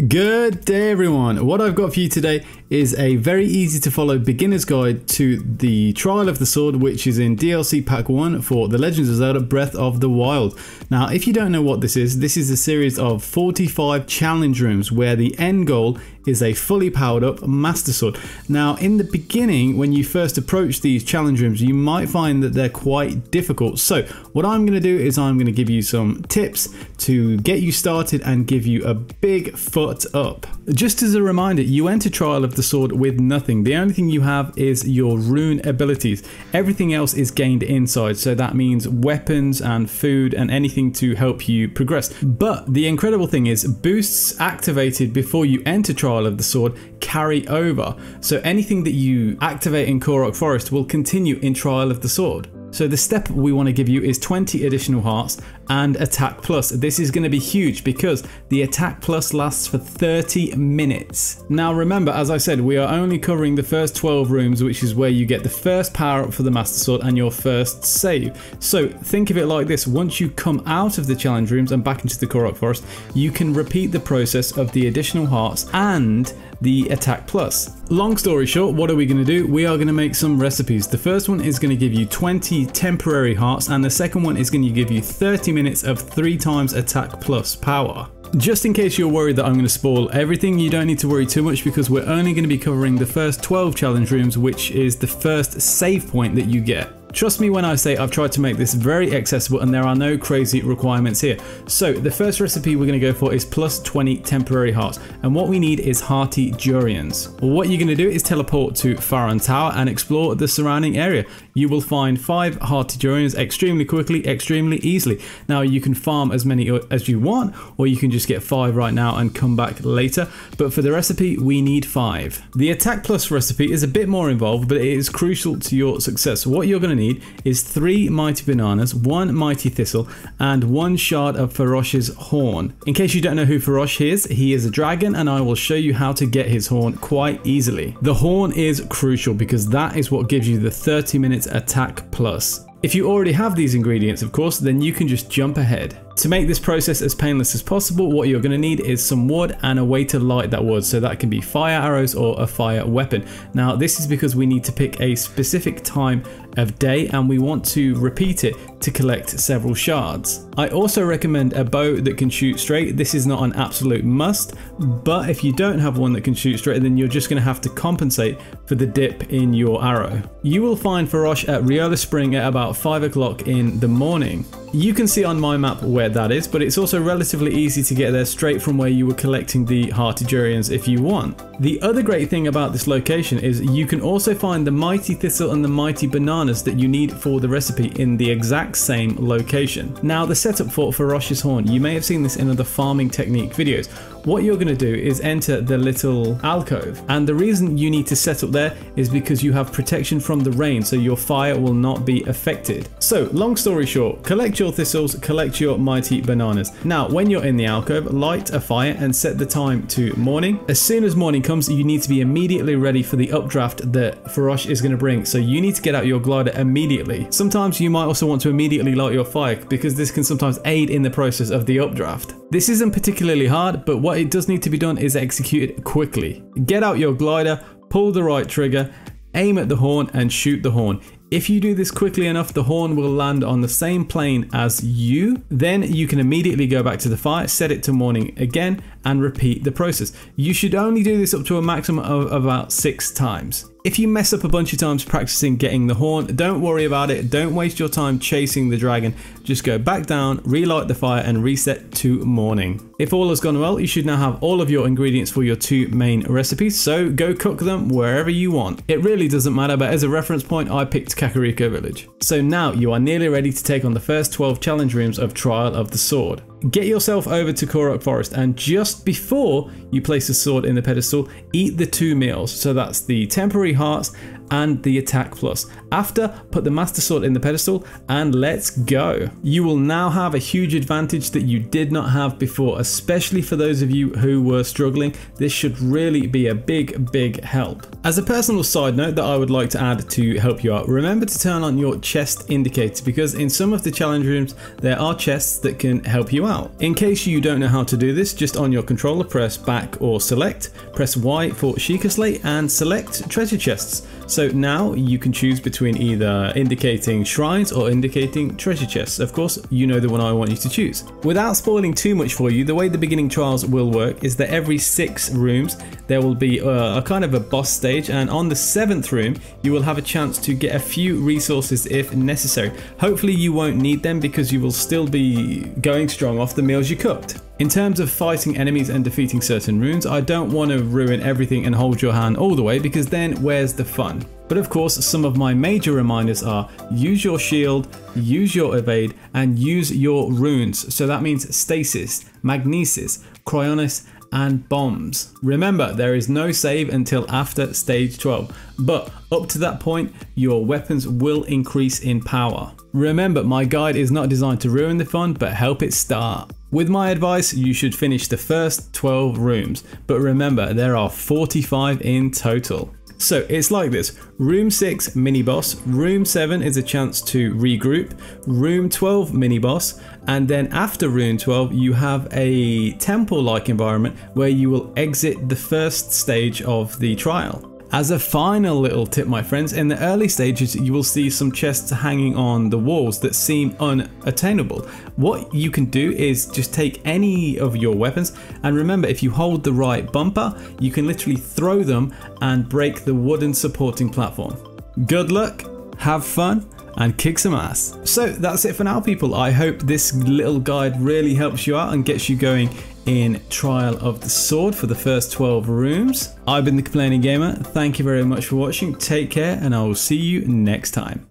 Good day everyone. What I've got for you today is a very easy to follow beginner's guide to the Trial of the Sword, which is in DLC Pack 1 for The Legend of Zelda Breath of the Wild. Now if you don't know what this is a series of 45 challenge rooms where the end goal is a fully powered up Master Sword. Now in the beginning, when you first approach these challenge rooms, you might find that they're quite difficult. So what I'm going to do is I'm going to give you some tips to get you started and give you a big foot up. Just as a reminder, you enter Trial of the Sword with nothing. The only thing you have is your rune abilities. Everything else is gained inside, so that means weapons and food and anything to help you progress. But the incredible thing is boosts activated before you enter Trial of the Sword carry over. So anything that you activate in Korok Forest will continue in Trial of the Sword. So the step we want to give you is 20 additional hearts and attack plus. This is going to be huge because the attack plus lasts for 30 minutes. Now remember, as I said, we are only covering the first 12 rooms, which is where you get the first power up for the Master Sword and your first save. So think of it like this: once you come out of the challenge rooms and back into the Korok Forest, you can repeat the process of the additional hearts and the attack plus. Long story short, what are we going to do? We are going to make some recipes. The first one is going to give you 20 temporary hearts, and the second one is going to give you 30 minutes of 3 times attack plus power. Just in case you're worried that I'm going to spoil everything, you don't need to worry too much because we're only going to be covering the first 12 challenge rooms, which is the first save point that you get. Trust me when I say I've tried to make this very accessible and there are no crazy requirements here. So the first recipe we're going to go for is plus 20 temporary hearts, and what we need is hearty durians. What you're going to do is teleport to Faron Tower and explore the surrounding area. You will find 5 hearty durians extremely quickly, extremely easily. Now you can farm as many as you want, or you can just get 5 right now and come back later, but for the recipe we need 5. The attack plus recipe is a bit more involved, but it is crucial to your success. What you're going to need is 3 mighty bananas, 1 mighty thistle, and 1 shard of Farosh's horn. In case you don't know who Farosh is, he is a dragon, and I will show you how to get his horn quite easily. The horn is crucial because that is what gives you the 30 minutes attack plus. If you already have these ingredients, of course, then you can just jump ahead. To make this process as painless as possible, what you're going to need is some wood and a way to light that wood, so that can be fire arrows or a fire weapon. Now this is because we need to pick a specific time of day and we want to repeat it to collect several shards. I also recommend a bow that can shoot straight. This is not an absolute must, but if you don't have one that can shoot straight, then you're just going to have to compensate for the dip in your arrow. You will find Farosh at Riola Spring at about 5 o'clock in the morning. You can see on my map where that is, but it's also relatively easy to get there straight from where you were collecting the hearty durians if you want. The other great thing about this location is you can also find the mighty thistle and the mighty bananas that you need for the recipe in the exact same location. Now the setup for Farosh's horn, you may have seen this in other farming technique videos. What you're going to do is enter the little alcove, and the reason you need to set up there is because you have protection from the rain, so your fire will not be affected. So long story short, collect your thistles, collect your mighty bananas. Now when you're in the alcove, light a fire and set the time to morning. As soon as morning comes, you need to be immediately ready for the updraft that Farosh is going to bring, so you need to get out your glider immediately. Sometimes you might also want to immediately light your fire because this can sometimes aid in the process of the updraft. This isn't particularly hard, but what it does need to be done is executed quickly. Get out your glider, pull the right trigger, aim at the horn and shoot the horn. If you do this quickly enough, the horn will land on the same plane as you. Then you can immediately go back to the fire, set it to morning again, and repeat the process. You should only do this up to a maximum of about 6 times. If you mess up a bunch of times practicing getting the horn, don't worry about it. Don't waste your time chasing the dragon. Just go back down, relight the fire and reset to morning. If all has gone well, you should now have all of your ingredients for your 2 main recipes, so go cook them wherever you want. It really doesn't matter, but as a reference point, I picked Kakariko Village. So now you are nearly ready to take on the first 12 challenge rooms of Trial of the Sword. Get yourself over to Korok Forest, and just before you place the sword in the pedestal, eat the 2 meals. So that's the temporary hearts and the attack plus. After, put the Master Sword in the pedestal and let's go. You will now have a huge advantage that you did not have before, especially for those of you who were struggling. This should really be a big help. As a personal side note that I would like to add to help you out, remember to turn on your chest indicator, because in some of the challenge rooms there are chests that can help you out. In case you don't know how to do this, just on your controller press back or select, press Y for Sheikah Slate and select treasure chests. So now you can choose between either indicating shrines or indicating treasure chests. Of course, you know the one I want you to choose. Without spoiling too much for you, the way the beginning trials will work is that every 6 rooms there will be a kind of a boss stage, and on the 7th room you will have a chance to get a few resources if necessary. Hopefully you won't need them because you will still be going strong off the meals you cooked. In terms of fighting enemies and defeating certain runes, I don't want to ruin everything and hold your hand all the way, because then where's the fun? But of course, some of my major reminders are use your shield, use your evade, and use your runes. So that means stasis, magnesis, cryonis, and bombs. Remember, there is no save until after stage 12, but up to that point, your weapons will increase in power. Remember, my guide is not designed to ruin the fun, but help it start. With my advice, you should finish the first 12 rooms, but remember, there are 45 in total. So it's like this: room 6 mini boss, room 7 is a chance to regroup, room 12 mini boss, and then after room 12 you have a temple like environment where you will exit the first stage of the trial. As a final little tip, my friends, in the early stages you will see some chests hanging on the walls that seem unattainable. What you can do is just take any of your weapons, and remember, if you hold the right bumper you can literally throw them and break the wooden supporting platform. Good luck, have fun, and kick some ass. So that's it for now, people. I hope this little guide really helps you out and gets you going in Trial of the Sword for the first 12 rooms. I've been the Complaining Gamer. Thank you very much for watching. Take care, and I will see you next time.